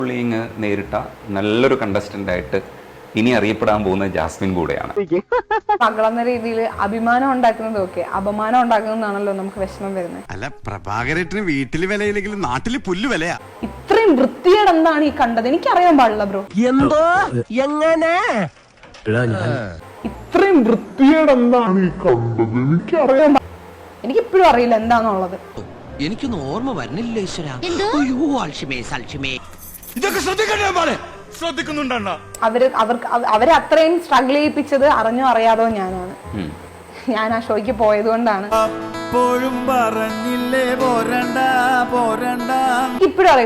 Bullying നേരിട്ട നല്ലൊരു contestant ആയിട്ട് ഇനി അറിയപ്പെടാൻ പോകുന്ന ജാസ്മിൻ കൂടെയാണ്. മകളെന്ന രീതിയിൽ അഭിമാനം ഉണ്ടാക്കുന്നതും ഒക്കെ അപമാനം ഉണ്ടാക്കുന്നതാണല്ലോ നമുക്ക് വിഷമം വരുന്നത്. അല്ല, പ്രഭാകരേട്ടന് വീട്ടില് വിലയില്ലെങ്കിലും നാട്ടില് പുല്ല് വിലയാ. ഇത്രയും വൃത്തിയേട് എന്താണ് ഈ കണ്ടത്? എനിക്കറിയാൻ പാടില്ല ബ്രോ. എന്തോ എങ്ങനെ ഇത്രയും വൃത്തിയേട് എന്താണ് ഈ കണ്ടത്? എനിക്കറിയാൻ എനിക്കിപ്പോഴും അറിയില്ല എന്താന്നുള്ളത്. എനിക്കൊന്നും ഓർമ്മ വരുന്നില്ല ഈശ്വര. ഇതൊക്കെ ശ്രദ്ധിക്കുന്നുണ്ടോ? അവരെ അത്രയും സ്ട്രഗിൾ ചെയ്യിപ്പിച്ചത് അറിഞ്ഞോ അറിയാതോ ഞാനാണ്. ഞാൻ ആ ഷോയ്ക്ക് പോയത് കൊണ്ടാണ്. ഇപ്പോഴും അറിയില്ല.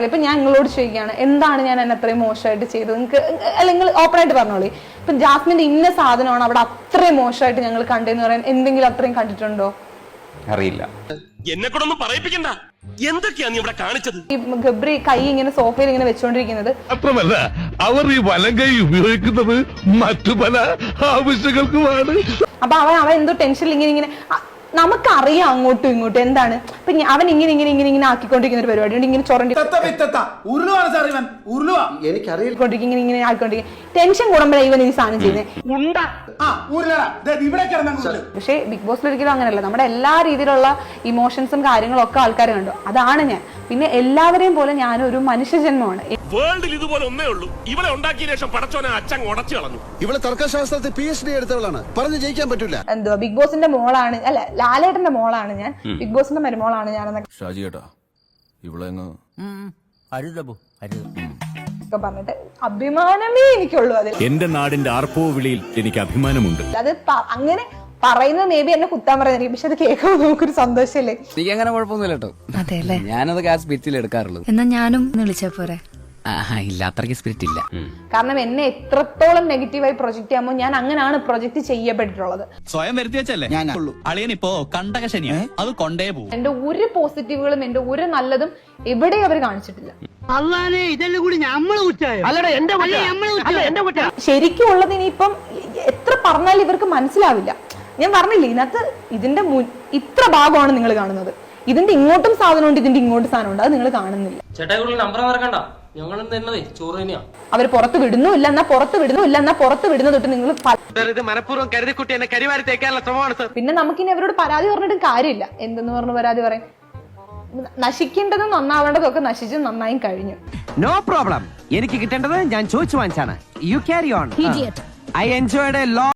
ഇപ്പൊ ഞാൻ നിങ്ങളോട് ചോദിക്കുകയാണ്, എന്താണ് ഞാൻ എന്നെ അത്രയും മോശമായിട്ട് ചെയ്തത്? നിങ്ങൾക്ക് അല്ലെങ്കിൽ ഓപ്പൺ ആയിട്ട് പറഞ്ഞോളി. ഇപ്പൊ ജാസ്മിന്റെ ഇന്ന സാധനമാണ് അവിടെ അത്രയും മോശമായിട്ട് ഞങ്ങൾ കണ്ടെന്ന് പറയാൻ എന്തെങ്കിലും അത്രയും കണ്ടിട്ടുണ്ടോ? അറിയില്ല. എന്നെ കൊണ്ടൊന്നും പറയിപ്പിക്കണ്ട. എന്തൊക്കെയാ നീ ഇവിടെ കാണിച്ചത്? ഈ ഗബ്രി കൈ ഇങ്ങനെ സോഫയിൽ ഇങ്ങനെ വെച്ചോണ്ടിരിക്കുന്നത് മാത്രമല്ല, അവർ ഈ വലം കൈ ഉപയോഗിക്കുന്നത് മറ്റു പല ആവശ്യങ്ങൾക്കുമാണ്. അപ്പൊ അവൻ എന്തോ ടെൻഷനിൽ ഇങ്ങനെ നമുക്കറിയാം അങ്ങോട്ടും ഇങ്ങോട്ടും എന്താണ്. ഇപ്പൊ അവൻ ഇങ്ങനെ ആക്കിക്കൊണ്ടിരിക്കുന്ന ഒരു പരിപാടി ഇങ്ങനെ ഇങ്ങനെ ആക്കിക്കൊണ്ടിരിക്കും. ടെൻഷൻ കൂടുമ്പോഴേ ഇവൻ ഈ സാധനം ചെയ്യുന്നത്. പക്ഷേ ബിഗ് ബോസിൽ ഒരിക്കലും അങ്ങനെയല്ല. നമ്മുടെ എല്ലാ രീതിയിലുള്ള ഇമോഷൻസും കാര്യങ്ങളും ഒക്കെ ആൾക്കാർ കണ്ടു. അതാണ് ഞാൻ. പിന്നെ എല്ലാവരെയും പോലെ ഞാനൊരു മനുഷ്യജന്മമാണ്. വേൾഡിൽ ഇതുപോലെ ഒന്നേ ഉള്ളൂ. ഇവളെ ഉണ്ടാക്കിയ ശേഷം പടച്ചോനെ അച്ഛൻ ഉടച്ചു കളഞ്ഞു. ഇവളെ തർക്കശാസ്ത്രത്തിൽ PhD എടുത്തവളാണ്. പറഞ്ഞു ജയിക്കാൻ പറ്റൂല. എന്തോ ബിഗ് ബോസിന്റെ മോളാണ്, അല്ല ലാലേട്ടന്റെ മോളാണ് ഞാൻ, ബിഗ് ബോസിന്റെ മരുമോളാണ് ഞാനെന്നൊക്കെ പറഞ്ഞിട്ട് അഭിമാനമേ എനിക്കുള്ളൂ അതിൽ. എന്റെ നാടിന്റെ ആർപ്പോ വിളിയിൽ എനിക്ക് അഭിമാനമുണ്ട്. അത് അങ്ങനെ പറയുന്നത് മേ ബി എന്നെ കുത്താൻ പറയുന്നത്, പക്ഷെ അത് കേൾക്കുമ്പോൾ നമുക്കൊരു സന്തോഷല്ലേ. എനിക്ക് അങ്ങനെ കുഴപ്പമൊന്നുമില്ല കേട്ടോ. അതെല്ലേ, ഞാനത് ആ സ്പിരിറ്റിൽ എടുക്കാറുള്ളത്. എന്നാ ഞാനും വിളിച്ചാ പോരെ? ഇല്ല, അത്രയ്ക്ക് സ്പിരിറ്റ് ഇല്ല. കാരണം എന്നെ എത്രത്തോളം നെഗറ്റീവായി പ്രൊജക്ട് ചെയ്യാമോ ഞാൻ അങ്ങനെയാണ് പ്രൊജക്ട് ചെയ്യപ്പെട്ടിട്ടുള്ളത്. സ്വയം വരുത്തി വെച്ചല്ലേ അളിയനിപ്പോ കണ്ടകശനിയാ, അത് കൊണ്ടേ പോകും. എന്റെ ഒരു പോസിറ്റീവുകളും എന്റെ ഒരു നല്ലതും എവിടെയും അവർ കാണിച്ചിട്ടില്ല. ശരിക്കും ഉള്ളത് ഇനിയിപ്പം എത്ര പറഞ്ഞാലും ഇവർക്ക് മനസ്സിലാവില്ല. ഞാൻ പറഞ്ഞില്ലേ, ഇതിനകത്ത് ഇതിന്റെ ഇത്ര ഭാഗമാണ് നിങ്ങൾ കാണുന്നത്. ഇതിന്റെ ഇങ്ങോട്ടും സാധനമുണ്ട്, ഇതിന്റെ ഇങ്ങോട്ടും സാധനമുണ്ട്, അത് നിങ്ങൾ കാണുന്നില്ല. അവർ പുറത്ത് വിടുന്നില്ല, എന്നാ പുറത്ത് വിടുന്ന തൊട്ട് നിങ്ങൾ പിന്നെ നമുക്കിനി അവരോട് പരാതി പറഞ്ഞിട്ടും കാര്യമില്ല. എന്തെന്ന് പറഞ്ഞ് പരാതി പറയും? നശിക്കേണ്ടതും നന്നാവേണ്ടതും ഒക്കെ നശിച്ച് നന്നായി കഴിഞ്ഞു. No problem. എനിക്ക് കിട്ടേണ്ടത് ഞാൻ ചോദിച്ചു വാങ്ങിച്ചാണ്. You carry on. I enjoyed a lot.